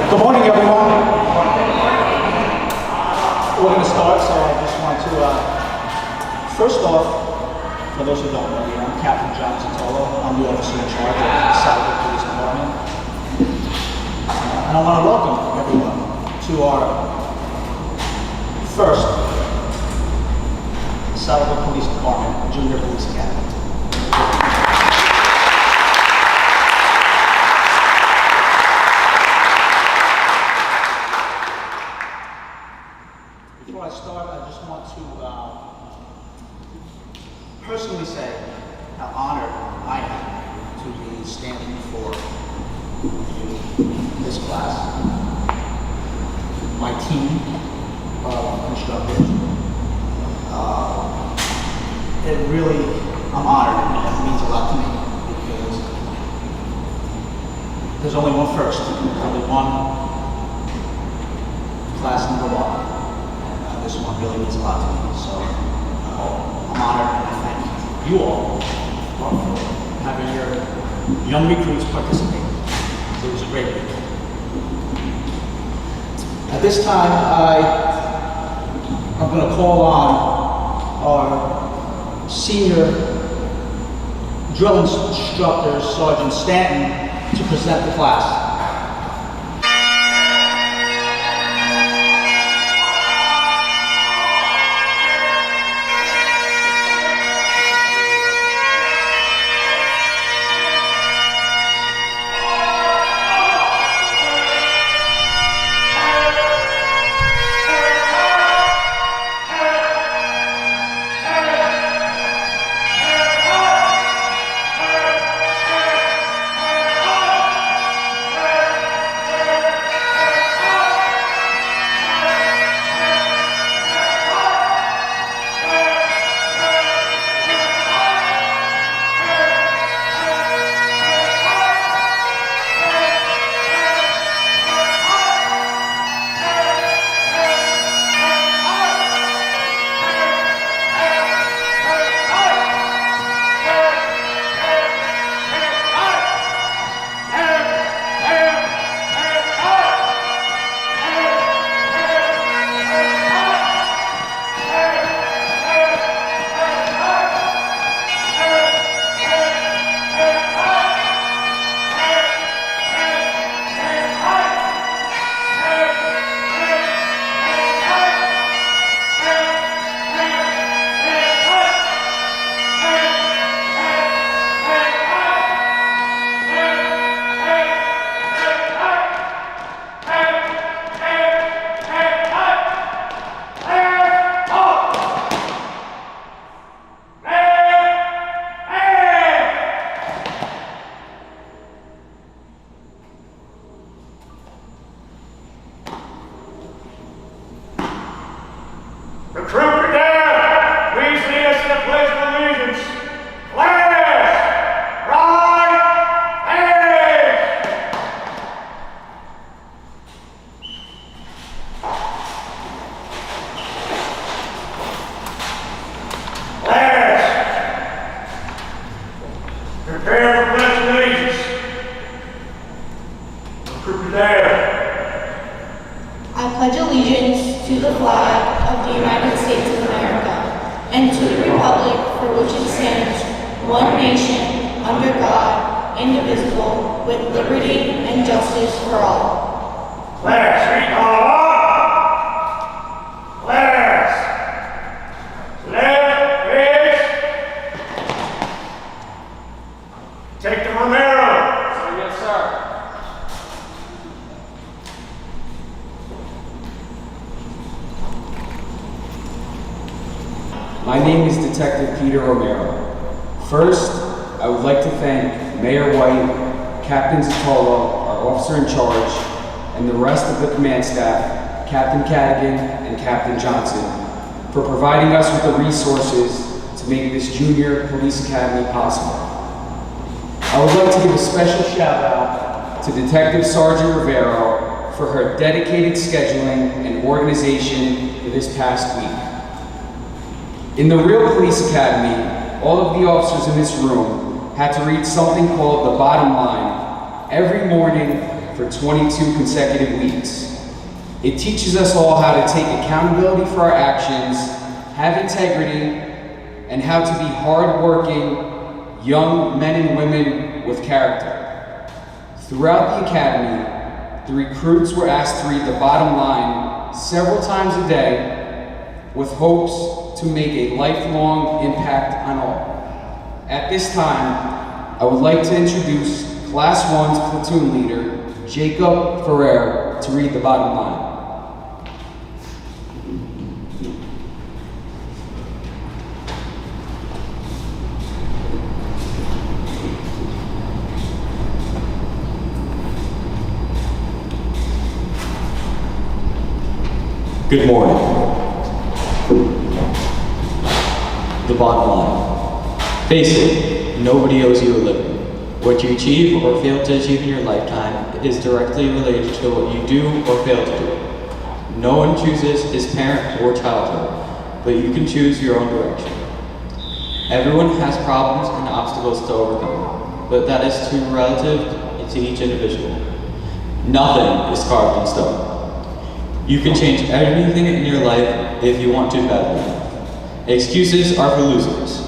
Good morning, everyone. We're going to start, so I just want to, first off, for those who don't know me, I'm Captain Johnson. I'm the officer in charge of the Southwood Police Department. And I want to welcome everyone to our first Southwood Police Department Junior Police Academy. Before I start, I just want to personally say how honored I am to be standing before this class, my team of instructors. It really, I'm honored, and it means a lot to me because there's only one first, there's only one class number one. This one really means a lot to me, so I'm honored and I thank you all for having your young recruits participate. So it was a great week. At this time, I'm going to call on our senior drill instructor, Sergeant Stanton, to present the class. Recruit down! Please lead us in the Pledge of Allegiance. Class! Right! Hands! Class! Prepare for Pledge of Allegiance. Recruit down. I pledge allegiance to the flag of the United States of America and to the republic for which it stands, one nation, under God, indivisible, with liberty and justice for all. Class, recall up! Class! Left face! Take the Romero! Yes, sir. My name is Detective Peter Romero. First, I would like to thank Mayor White, Captain Zotolo, our officer in charge, and the rest of the command staff, Captain Cadigan and Captain Johnson, for providing us with the resources to make this Junior Police Academy possible. I would like to give a special shout out to Detective Sergeant Rivero for her dedicated scheduling and organization for this past week. In the real police academy, all of the officers in this room had to read something called the bottom line every morning for 22 consecutive weeks. It teaches us all how to take accountability for our actions, have integrity, and how to be hardworking young men and women with character. Throughout the academy, the recruits were asked to read the bottom line several times a day with hopes to make a lifelong impact on all. At this time, I would like to introduce Class 1's platoon leader, Jacob Ferrer, to read the bottom line. Good morning. The bottom line. Face it, nobody owes you a living. What you achieve or fail to achieve in your lifetime is directly related to what you do or fail to do. No one chooses his parent or childhood, but you can choose your own direction. Everyone has problems and obstacles to overcome, but that is too relative to each individual. Nothing is carved in stone. You can change everything in your life if you want to badly. Excuses are for losers.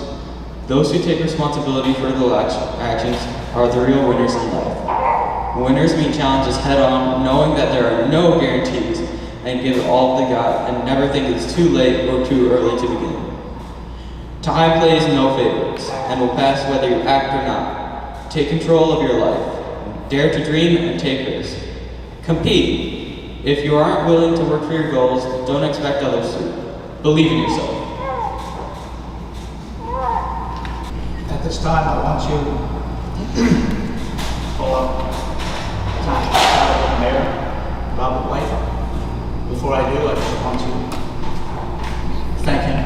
Those who take responsibility for their actions are the real winners in life. Winners meet challenges head on, knowing that there are no guarantees, and give it all they got and never think it's too late or too early to begin. Time plays no favorites and will pass whether you act or not. Take control of your life. Dare to dream and take risks. Compete. If you aren't willing to work for your goals, don't expect others to. Believe in yourself. At this time, I want to pull up the Mayor Robert White. Before I do, I just want to thank him,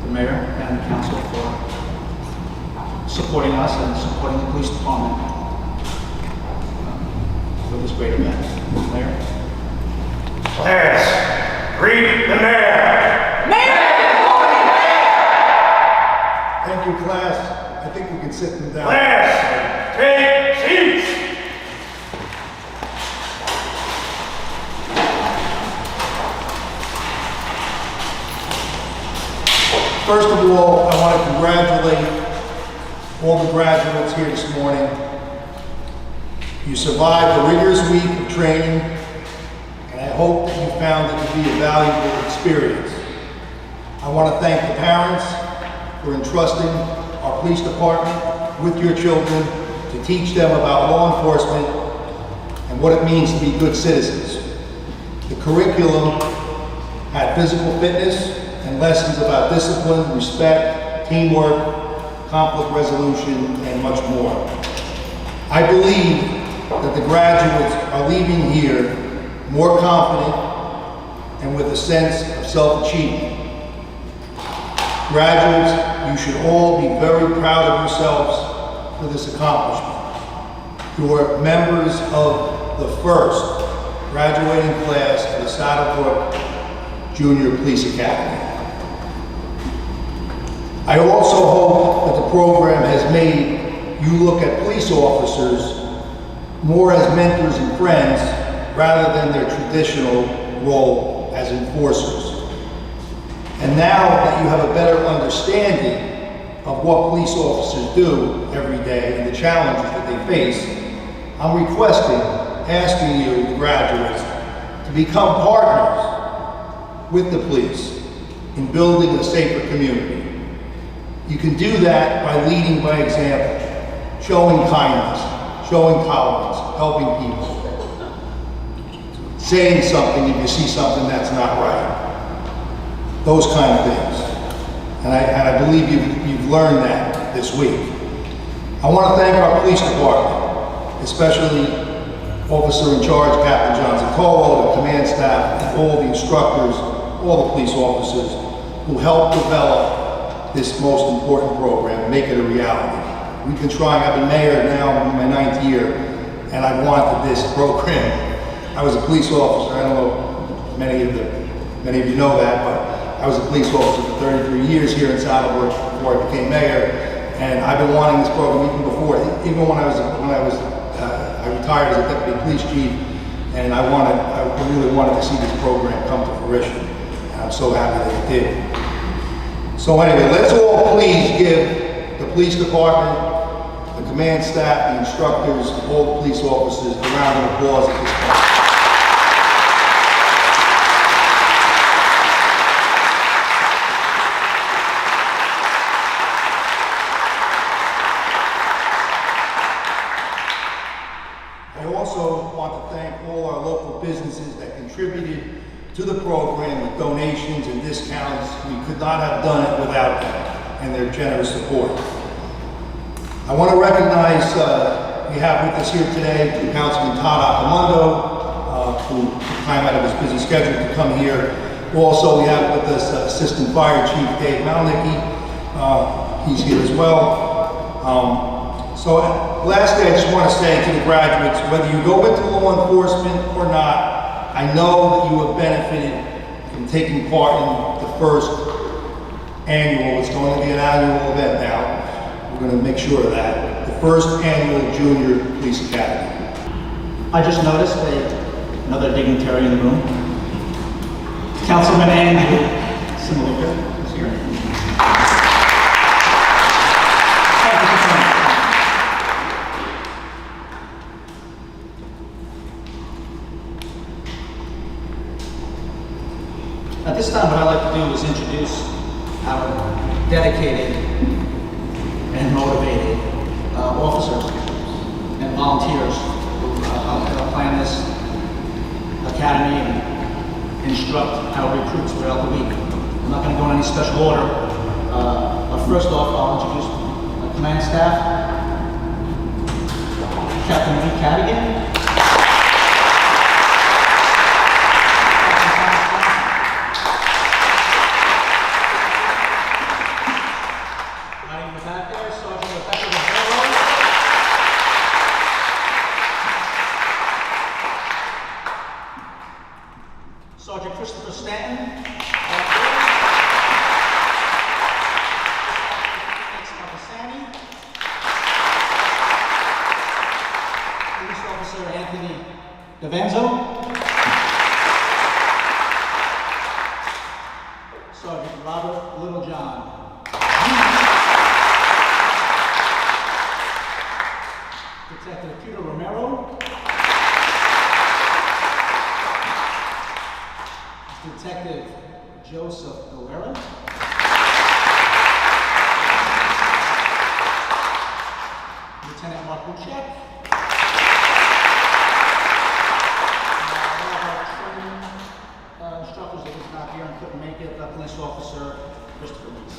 the Mayor and the Council, for supporting us and supporting the Police Department for this great event. Mayor? Class, greet the mayor. Thank you, class. I think we can sit them down. Class, take seats. First of all, I want to congratulate all the graduates here this morning. You survived a rigorous week of training, and I hope that you found it to be a valuable experience. I want to thank the parents for entrusting our police department with your children to teach them about law enforcement and what it means to be good citizens. The curriculum had physical fitness and lessons about discipline, respect, teamwork, conflict resolution, and much more. I believe that the graduates are leaving here more confident and with a sense of self-achievement. Graduates, you should all be very proud of yourselves for this accomplishment. You are members of the first graduating class of the Saddlebrook Junior Police Academy. I also hope that the program has made you look at police officers more as mentors and friends rather than their traditional role as enforcers. And now that you have a better understanding of what police officers do every day and the challenges that they face, I'm asking you, the graduates, to become partners with the police in building a safer community. You can do that by leading by example, showing kindness, showing tolerance, helping people, saying something if you see something that's not right. Those kind of things. And I believe you've learned that this week. I want to thank our police department, especially Officer in Charge, Captain John Zacolo, the command staff, and all the instructors, all the police officers who helped develop this most important program and make it a reality. We've been trying, I've been mayor now in my 9th year, and I wanted this program. I was a police officer, I don't know if many of you know that, but I was a police officer for 33 years here in Saddlebrook before I became mayor, and I've been wanting this program even before, even when I I retired as a deputy police chief, and I really wanted to see this program come to fruition. And I'm so happy that it did. So anyway, let's all please give the police department, the command staff, the instructors, all the police officers a round of applause at this point. I also want to thank all our local businesses that contributed to the program with donations and discounts. We could not have done it without them and their generous support. I want to recognize, we have with us here today Councilman Todd Accomando, who took time out of his busy schedule to come here. Also, we have with us Assistant Fire Chief Dave Malnicki. He's here as well. So lastly, I just want to say to the graduates, whether you go into law enforcement or not, I know that you have benefited from taking part in the first annual, it's going to be an annual event now. We're going to make sure of that. The first annual Junior Police Academy. I just noticed another dignitary in the room. Councilman Andrew Simulika is here. Thank you for coming. At this time, what I'd like to do is introduce our dedicated and motivated officers and volunteers who help plan this academy and instruct our recruits throughout the week. I'm not going to go in any special order, but first off, I'll introduce my command staff. Captain Lee Cadigan. Sergeant Christopher Stanton. Police Officer Anthony Davanzo. Sergeant Robert Littlejohn. Detective Peter Romero. Detective Joseph Guerrero. Lieutenant Mark Buchek. One of our training instructors that was not here and couldn't make it, Police Officer Christopher Reese.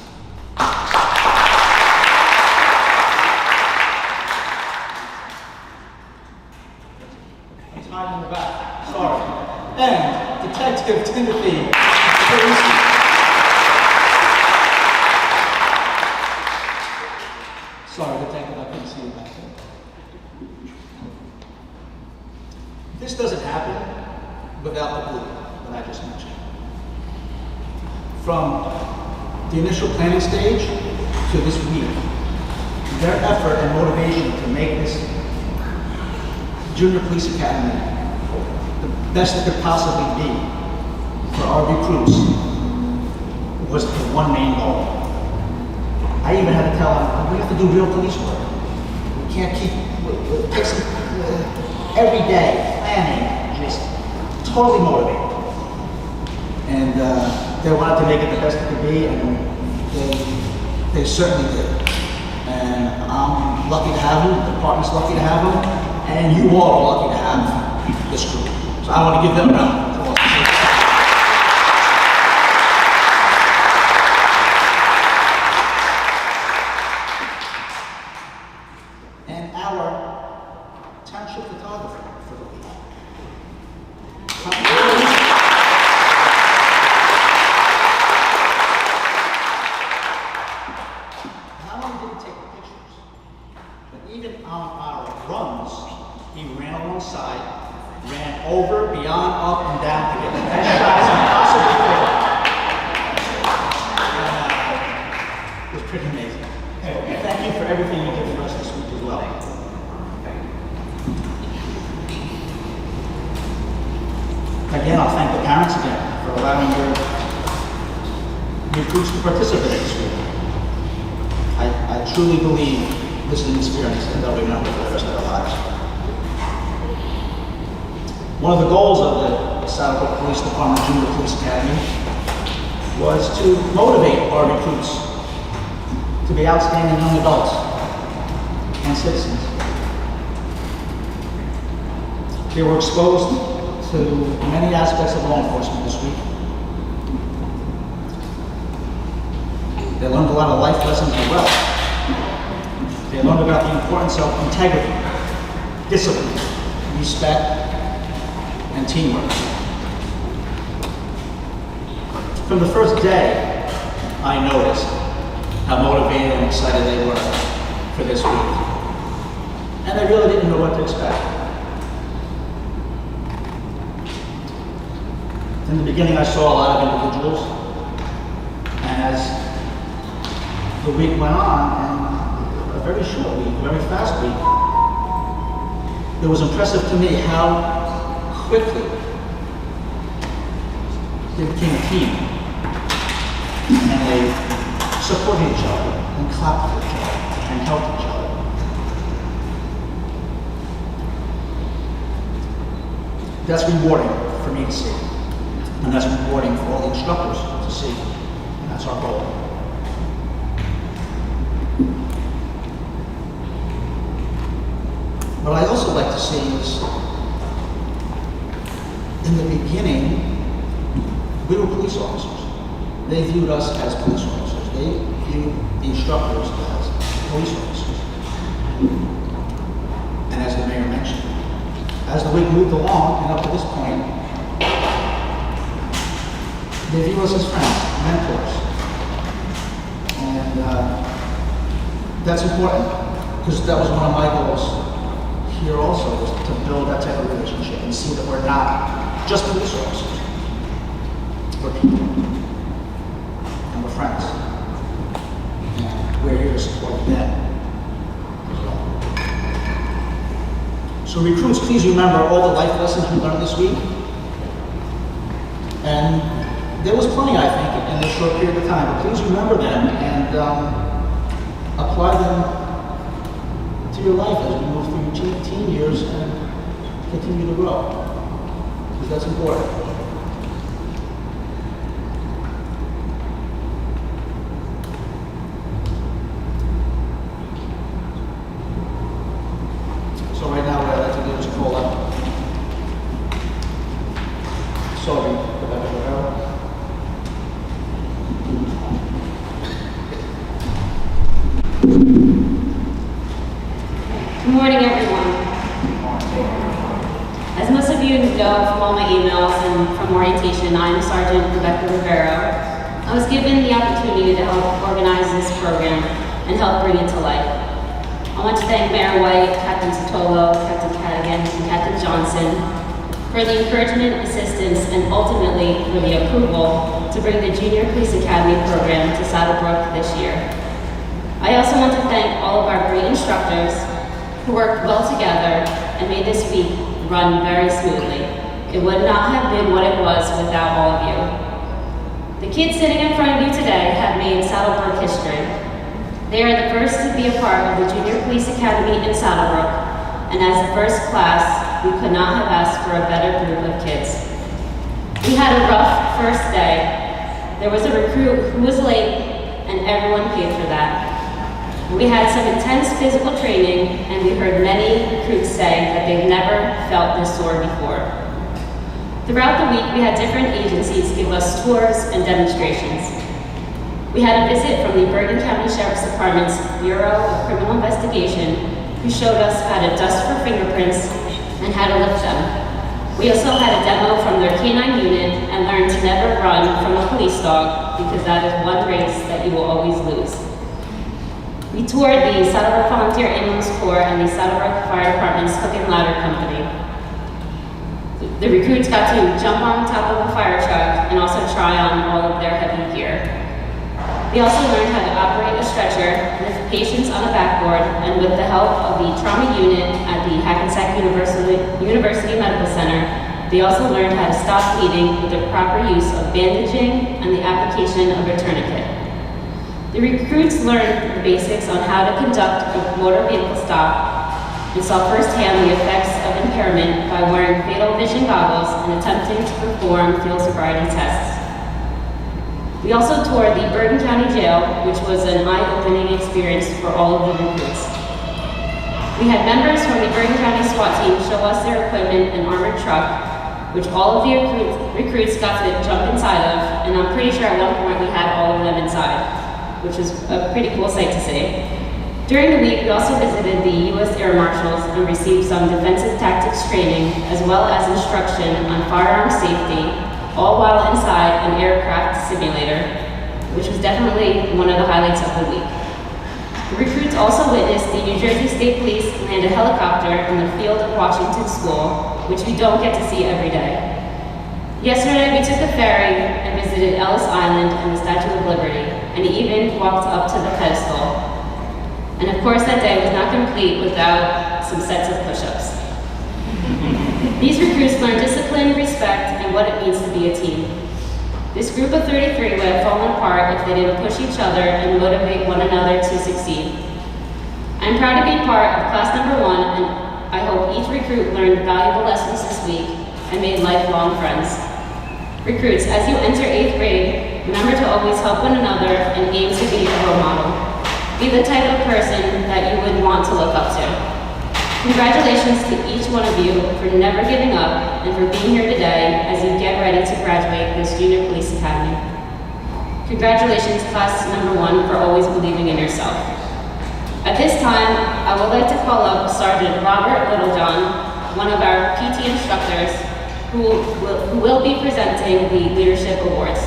He's hiding in the back. Sorry. And Detective Timothy Parisi. Sorry, Detective, I couldn't see you back there. This doesn't happen without the group that I just mentioned. From the initial planning stage to this week, their effort and motivation to make this Junior Police Academy the best it could possibly be for our recruits was the one main goal. I even had to tell them, we have to do real police work. We can't keep, it takes every day planning, just totally motivated. And they wanted to make it the best it could be, and they certainly did. And I'm lucky to have them, the department's lucky to have them, and you all are lucky to have this group. So I want to give them a round of applause. And our township photographer for the week. Not only did he take the pictures, but even on our runs, he ran alongside, ran over, beyond, up, and down to get the best shots he possibly could. It was pretty amazing. So thank you for everything you did for us this week as well. Again, I'll thank the parents again for allowing their recruits to participate this week. I truly believe this is an experience that they'll remember for the rest of their lives. One of the goals of the Saddlebrook Police Department Junior Police Academy was to motivate our recruits to be outstanding young adults and citizens. They were exposed to many aspects of law enforcement this week. They learned a lot of life lessons as well. They learned about the importance of integrity, discipline, respect, and teamwork. From the first day, I noticed how motivated and excited they were for this week. And I really didn't know what to expect. In the beginning, I saw a lot of individuals, and as the week went on, and a very short week, a very fast week, it was impressive to me how quickly they became a team, and they supported each other, and clapped for each other, and helped each other. That's rewarding for me to see. And that's rewarding for all the instructors to see. And that's our goal. What I also like to see is, in the beginning, we were police officers. They viewed us as police officers. They viewed the instructors as police officers. And as the mayor mentioned, as the week moved along and up to this point, they view us as friends, mentors. And that's important, because that was one of my goals here also, was to build that type of relationship and see that we're not just police officers. We're people, and we're friends. And we're here to support them as well. So recruits, please remember all the life lessons we learned this week. And there was plenty, I think, in this short period of time, but please remember them and apply them to your life as we move through your teen years and continue to grow, because that's important. So right now what I'd like to do is call up Rebecca Rivera. Good morning, everyone. As most of you know from all my emails and from orientation, I'm Sergeant Rebecca Rivera. I was given the opportunity to help organize this program and help bring it to life. I want to thank Mayor White, Captain Sotolo, Captain Cadigan, and Captain Johnson for the encouragement, assistance, and ultimately for the approval to bring the Junior Police Academy program to Saddlebrook this year. I also want to thank all of our great instructors who worked well together and made this week run very smoothly. It would not have been what it was without all of you. The kids sitting in front of you today have made Saddlebrook history. They are the first to be a part of the Junior Police Academy in Saddlebrook, and as the first class, we could not have asked for a better group of kids. We had a rough first day. There was a recruit who was late, and everyone paid for that. We had some intense physical training, and we heard many recruits say that they've never felt this sore before. Throughout the week, we had different agencies give us tours and demonstrations. We had a visit from the Bergen County Sheriff's Department's Bureau of Criminal Investigation, who showed us how to dust for fingerprints and how to lift them. We also had a demo from their canine unit and learned to never run from a police dog, because that is one race that you will always lose. We toured the Saddlebrook Volunteer Ambulance Corps and the Saddlebrook Fire Department's Hook and Ladder Company. The recruits got to jump on top of a fire truck and also try on all of their heavy gear. We also learned how to operate a stretcher, lift patients on a backboard, and with the help of the trauma unit at the Hackensack University Medical Center, they also learned how to stop bleeding with the proper use of bandaging and the application of a tourniquet. The recruits learned the basics on how to conduct a motor vehicle stop and saw firsthand the effects of impairment by wearing fatal vision goggles and attempting to perform field sobriety tests. We also toured the Bergen County Jail, which was an eye-opening experience for all of the recruits. We had members from the Bergen County SWAT team show us their equipment and armored truck, which all of the recruits got to jump inside of, and I'm pretty sure at one point we had all of them inside, which was a pretty cool sight to see. During the week, we also visited the U.S. Air Marshals and received some defensive tactics training, as well as instruction on firearm safety, all while inside an aircraft simulator, which was definitely one of the highlights of the week. The recruits also witnessed the New Jersey State Police land a helicopter in the field of Washington School, which we don't get to see every day. Yesterday, we took the ferry and visited Ellis Island and the Statue of Liberty, and even walked up to the pedestal. And of course, that day was not complete without some sets of push-ups. These recruits learned discipline, respect, and what it means to be a team. This group of 33 would have fallen apart if they didn't push each other and motivate one another to succeed. I'm proud to be part of class number 1, and I hope each recruit learned valuable lessons this week and made lifelong friends. Recruits, as you enter 8th grade, remember to always help one another and aim to be a role model. Be the type of person that you would want to look up to. Congratulations to each one of you for never giving up and for being here today as you get ready to graduate this Junior Police Academy. Congratulations, class number 1, for always believing in yourself. At this time, I would like to call up Sergeant Robert Littlejohn, one of our PT instructors, who will be presenting the Leadership Awards.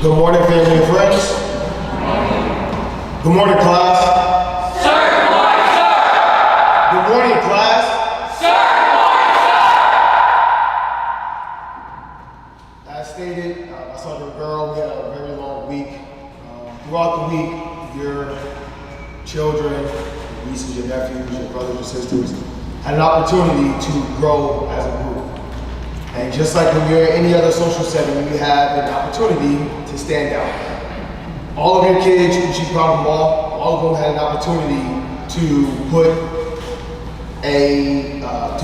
Good morning, family and friends. Good morning, class. Sir, good morning, sir. Good morning, class. Sir, good morning, sir. As stated by Sergeant Rivera, we had a very long week. Throughout the week, your children, your nieces, your nephews, your brothers, your sisters, had an opportunity to grow as a group. And just like when you're in any other social setting, you have an opportunity to stand out. All of your kids, you should be proud of them all of them had an opportunity to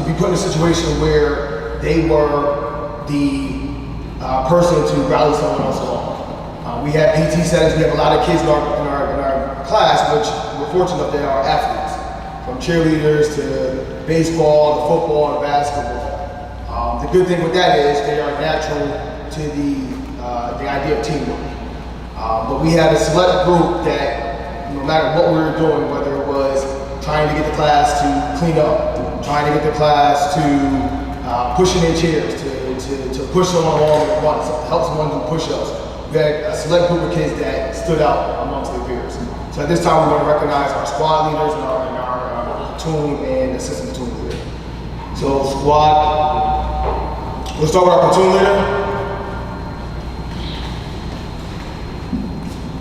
be put in a situation where they were the person to rally someone else along. We have PT settings, we have a lot of kids in our class, which we're fortunate that they are athletes, from cheerleaders to baseball, to football, to basketball. The good thing with that is they are natural to the idea of teamwork. But we had a select group that no matter what we were doing, whether it was trying to get the class to clean up, trying to get the class to pushing their chairs, to push someone along at once, help someone do push-ups, we had a select group of kids that stood out amongst their peers. So at this time, we want to recognize our squad leaders and our platoon and assistant platoon leader. So squad, we'll start with our platoon leader.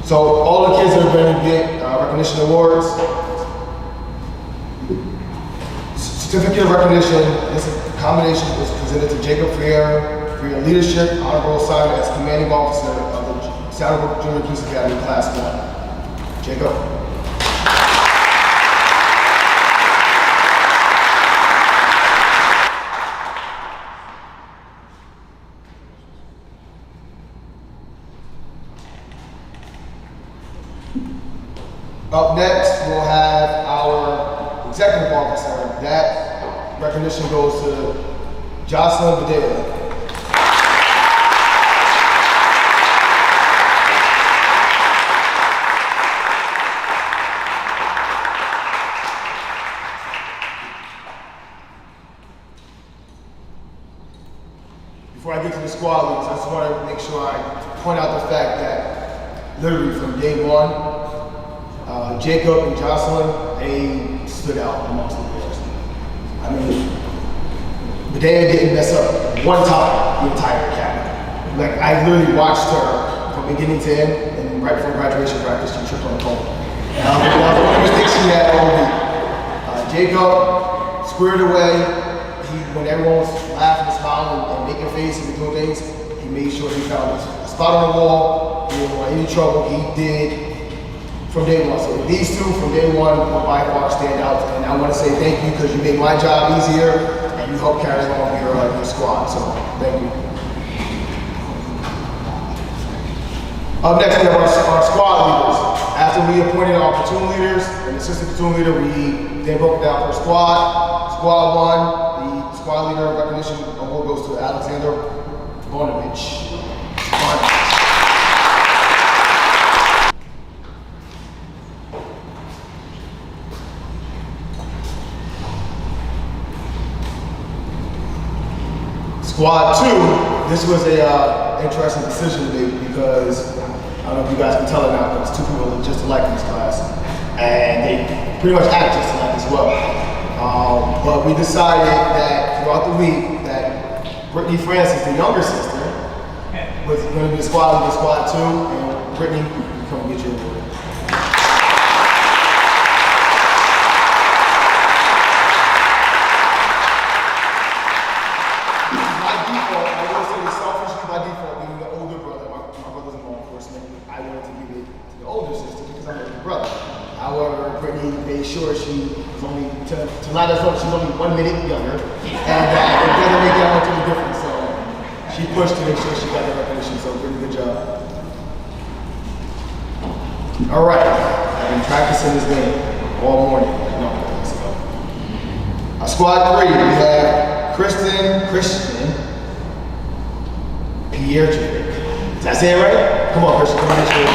So all the kids that are going to get recognition awards. Certificate of recognition, this combination was presented to Jacob Freire for your leadership, honorable assignment as commanding officer of the Saddlebrook Junior Police Academy Class 1. Jacob. Up next, we'll have our executive officer. That recognition goes to Jocelyn Videla. Before I get to the squad leaders, I just want to make sure I point out the fact that literally from day one, Jacob and Jocelyn, they stood out amongst the players. I mean, Medea didn't mess up one time the entire academy. Like, I literally watched her from beginning to end, and right before graduation practice, she tripped on the pole. That was one mistake she had all week. Jacob squared away. When everyone was laughing and smiling and making faces and doing things, he made sure he found a spot on the wall. He didn't want any trouble. He did from day one. So these two from day one will by far stand out. And I want to say thank you because you made my job easier and you helped carry along your squad. So thank you. Up next, we have our squad leaders. After we appointed our platoon leaders and assistant platoon leader, we then broke down per squad. Squad 1, the squad leader recognition award goes to Alexander Bonovich. Squad 2, this was a interesting decision to make because I don't know if you guys can tell it now, but it's two people that just alike in this class, and they pretty much act just alike as well. But we decided that throughout the week that Brittany Francis, the younger sister, was going to be the squad leader, squad 2, and Brittany, you come get your award. Sure she was only, to let us know she's only 1 minute younger, and it doesn't make that much of a difference, so she pushed to make sure she got the recognition, so pretty good job. All right, I've been practicing this game all morning. No, squad 3, we have Christian Pierre-Trick. Did I say it right? Come on, Christian, come on, make sure.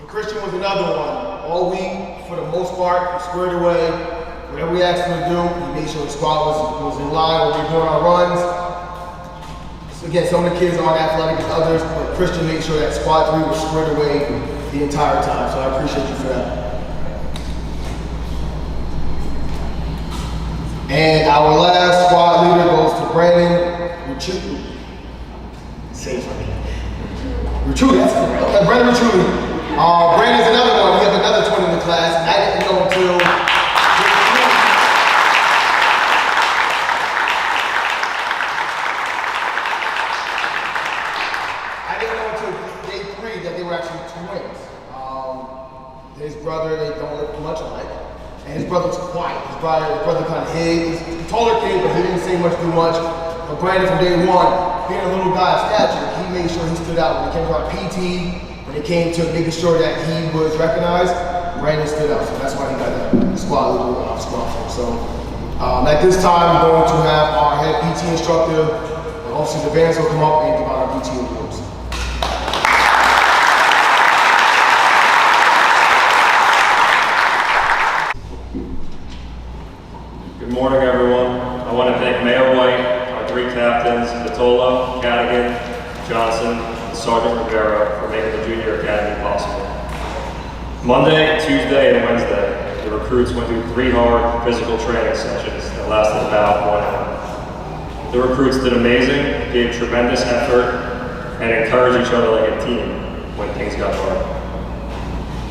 Christian was another one. All week, for the most part, he squared away. Whatever we asked him to do, he made sure the squad was in line when we were doing our runs. So again, some of the kids aren't athletic as others, but Christian made sure that squad 3 was squared away the entire time. So I appreciate you for that. And our last squad leader goes to Brandon Ruchuti. Say it for me. Ruchuti, that's it. Okay, Brandon Ruchuti. Brandon's another one. We have another twin in the class, and I didn't know until day 3 that they were actually twins. His brother, they don't look much alike, and his brother was quiet. His brother kind of hid. He's a taller kid, but he didn't say much, do much. But Brandon, from day 1, being a little guy of stature, he made sure he stood out when it came to our PT. When it came to making sure that he was recognized, Brandon stood out, so that's why he got the squad leader squad. So at this time, we're going to have our head PT instructor, Officer DeVance, will come up and give out our PT awards. Good morning, everyone. I want to thank Mayor White, our 3 captains, Vitola, Cadigan, Johnson, Sergeant Rivera for making the Junior Academy possible. Monday, Tuesday, and Wednesday, the recruits went through 3 hard physical training sessions that lasted about 1 hour. The recruits did amazing, gave tremendous effort, and encouraged each other like a team when things got hard.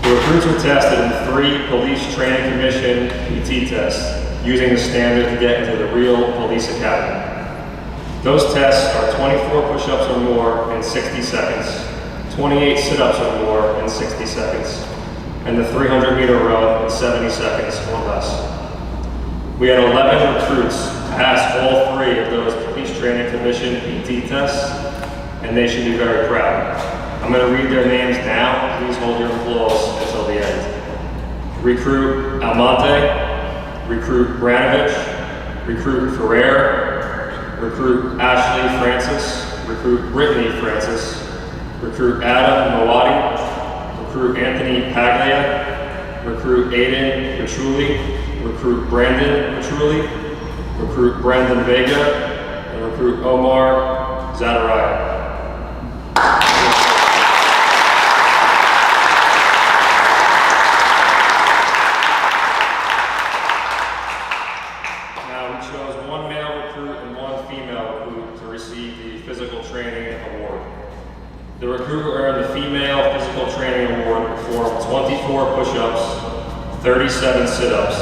The recruits were tested in 3 Police Training Commission PT tests using the standard to get into the real police academy. Those tests are 24 push-ups or more in 60 seconds, 28 sit-ups or more in 60 seconds, and the 300-meter run in 70 seconds or less. We had 11 recruits pass all 3 of those Police Training Commission PT tests, and they should be very proud. I'm going to read their names now. Please hold your applause until the end. Recruit Almonte, Recruit Branovich, Recruit Ferrer, Recruit Ashley Francis, Recruit Brittany Francis, Recruit Adam Mawadi, Recruit Anthony Paglia, Recruit Aiden Petrulli, Recruit Brandon Petrulli, Recruit Brandon Vega, and Recruit Omar Zadariah. Now we chose 1 male recruit and receive the Physical Training Award. The recruit who earned the Female Physical Training Award performed 24 push-ups, 37 sit-ups,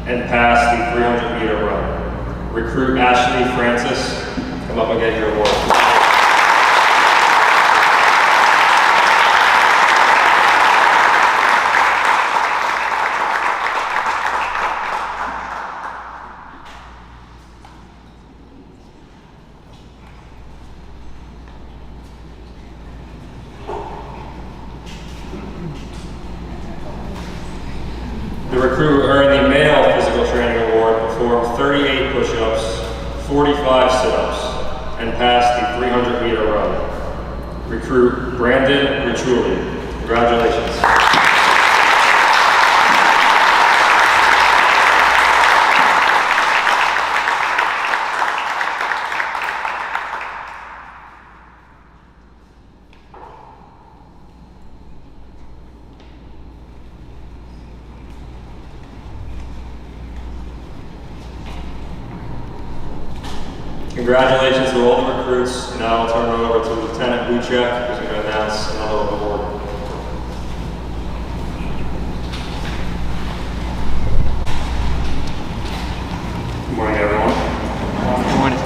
and passed the 300-meter run. Recruit Ashley Francis, come up and get your award. The recruit who earned the Male Physical Training Award performed 38 push-ups, 45 sit-ups, and passed the 300-meter run. Recruit Brandon Richuli. Congratulations. Congratulations to all the recruits, and now I'll turn it over to Lieutenant Buchek, who's going to announce another award. Good morning, everyone. Good morning.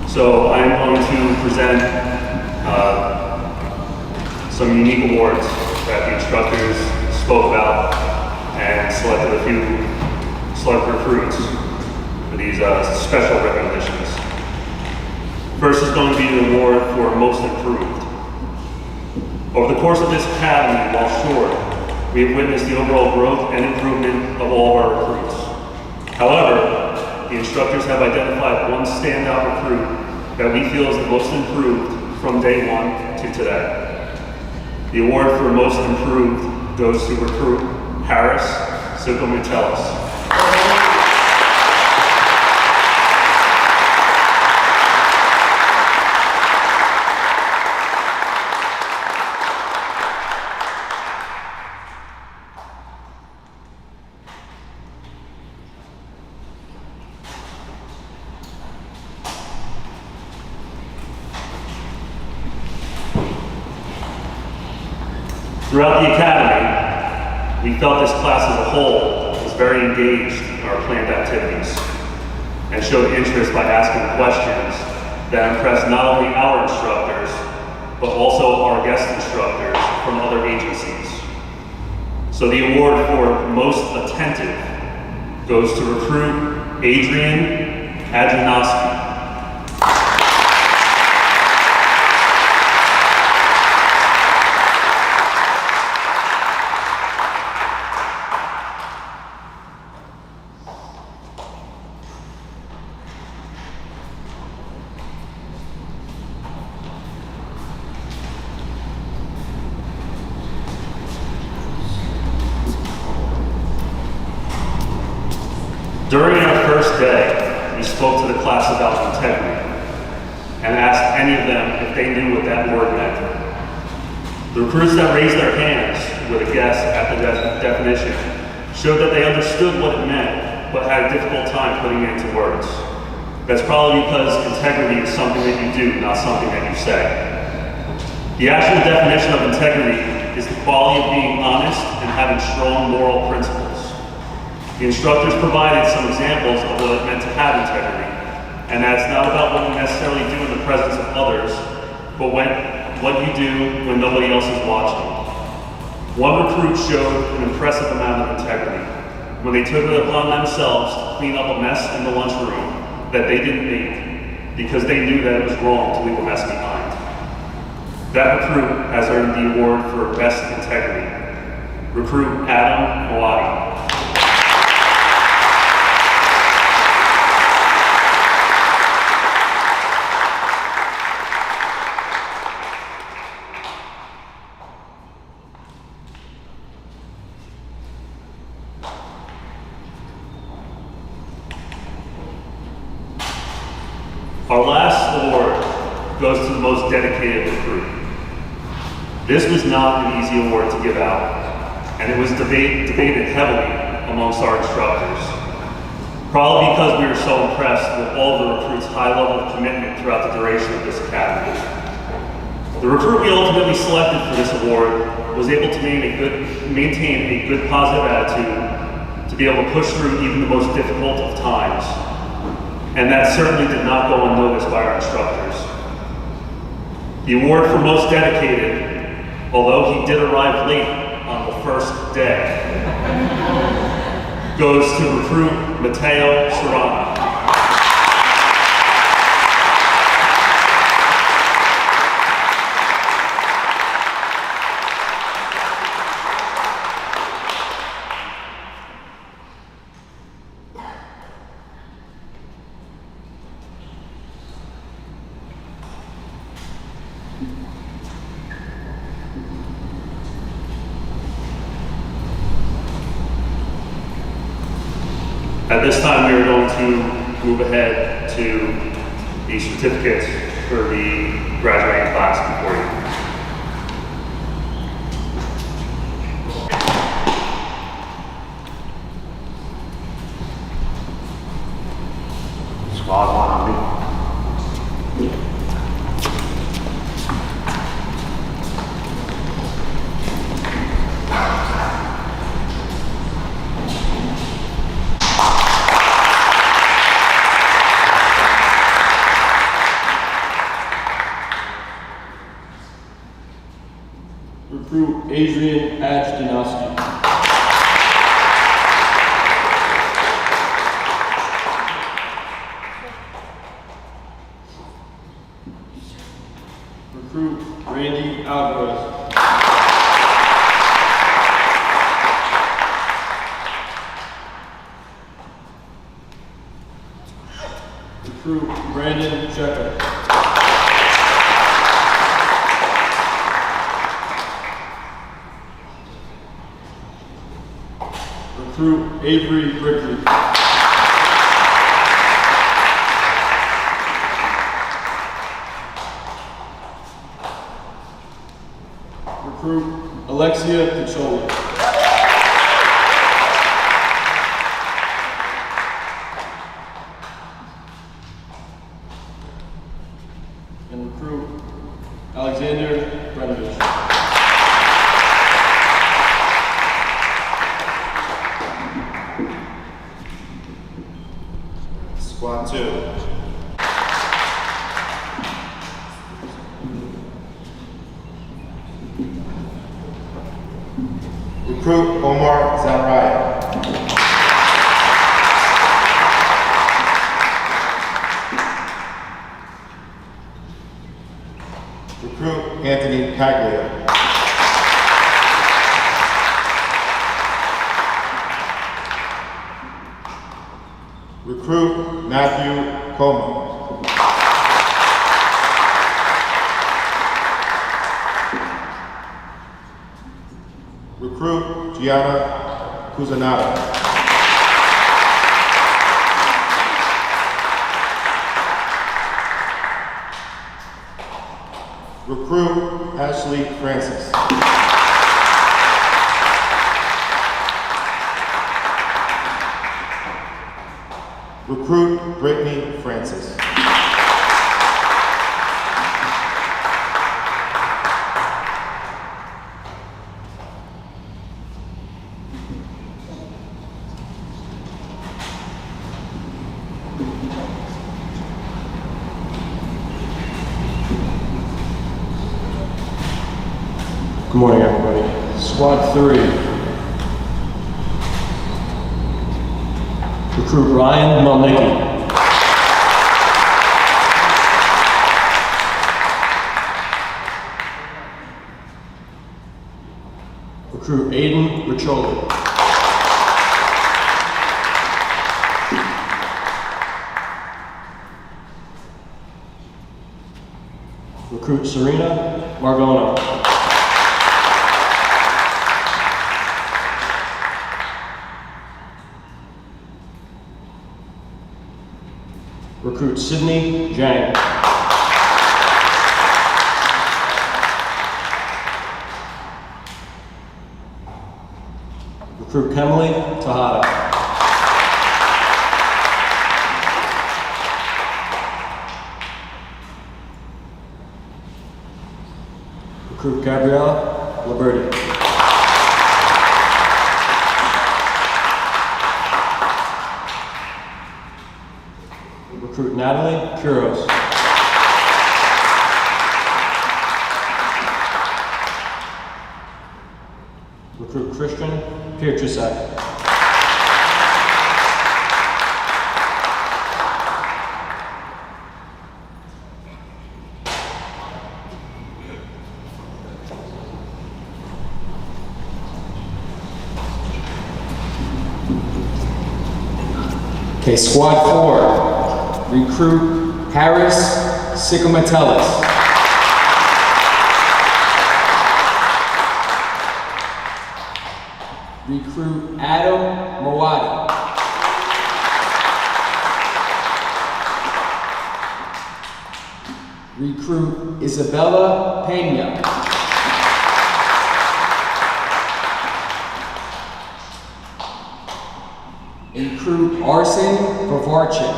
So I'm going to present some unique awards that the instructors spoke about and selected a few select recruits for these special recognitions. First is going to be the award for Most Improved. Over the course of this academy, while short, we have witnessed the overall growth and improvement of all of our recruits. However, the instructors have identified one standout recruit that we feel is the most improved from day one to today. The award for Most Improved goes to recruit Harris Sikomitelis. Throughout the academy, we felt this class as a whole was very engaged in our planned activities and showed interest by asking questions that impressed not only our instructors, but also our guest instructors from other agencies. So the award for Most Attentive goes to recruit Adrian Adrianowski. During our first day, we spoke to the class about integrity and asked any of them if they knew what that word meant. The recruits that raised their hands with a guess at the definition showed that they understood what it meant, but had a difficult time putting it into words. That's probably because integrity is something that you do, not something that you say. The actual definition of integrity is the quality of being honest and having strong moral principles. The instructors provided some examples of what it meant to have integrity, and that's not about what you necessarily do in the presence of others, but what you do when nobody else is watching. One recruit showed an impressive amount of integrity when they took it upon themselves to clean up a mess in the lunchroom that they didn't make because they knew that it was wrong to leave a mess behind. That recruit has earned the award for Best Integrity. Recruit Adam Moati. Our last award goes to the most dedicated recruit. This was not an easy award to give out, and it was debated heavily amongst our instructors. probably because we were so impressed with all the recruits' high level of commitment throughout the duration of this academy. The recruit we ultimately selected for this award was able to maintain a good positive attitude to be able to push through even the most difficult of times. And that certainly did not go unnoticed by our instructors. The award for most dedicated, although he did arrive late on the first day, goes to recruit Matteo Serrano. At this time, we are going to move ahead to the certificates for the graduating class before you. Squad 1 on me. Recruit Adrian Ajdanowski. Recruit Randy Alvarez. Recruit Brandon Checker. Recruit Avery Brickley. Recruit Alexia Pichola. And recruit Alexander Brenovich. Squad 2. Recruit Omar Zanraya. Recruit Anthony Paglia. Recruit Matthew Coleman. Recruit Gianna Cusinata. Recruit Ashley Francis. Recruit Brittany Francis. Good morning, everybody. Squad 3. Recruit Ryan Melnicki. Recruit Aiden Richoli. Recruit Serena Margono. Recruit Sydney Jang. Recruit Kemley Tejada. Recruit Gabriella Liberti. Recruit Natalie Kuros. Recruit Christian Pietrusek. Okay, squad 4, recruit Harris Sycomatelis. Recruit Adam Moadi. Recruit Isabella Pena. Recruit Arsen Vavarchik.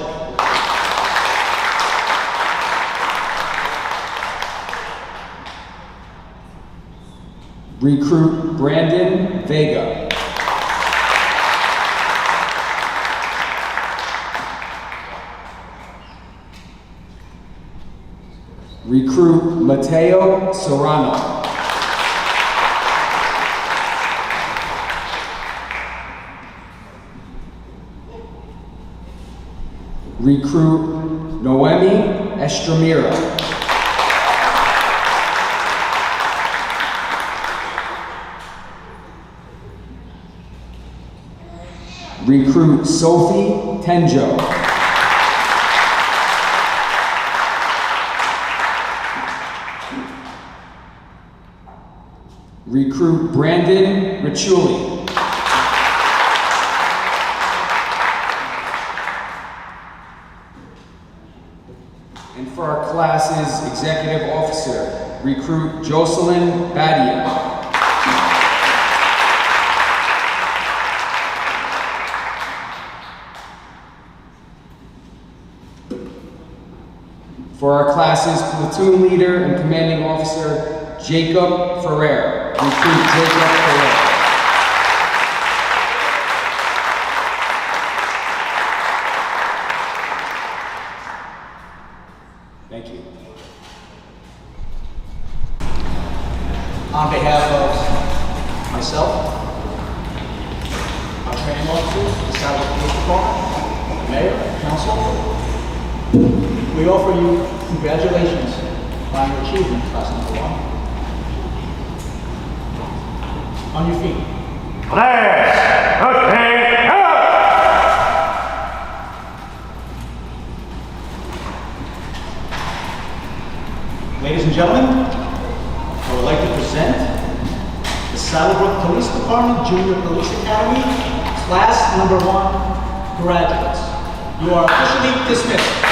Recruit Brandon Vega. Recruit Mateo Serrano. Recruit Noemi Estramira. Recruit Sophie Tenjo. Recruit Brandon Ricciuli. And for our class's executive officer, recruit Jocelyn Badia. For our class's platoon leader and commanding officer, Jacob Ferrer. Recruit Jacob Ferrer. Thank you. On behalf of myself, our training officers, the Southwood Police Department, the mayor, council, we offer you congratulations on your achievement, class number 1. On your feet. Ladies and gentlemen, I would like to present the Saddlebrook Police Department Junior Police Academy, class number 1 graduates. You are officially dismissed.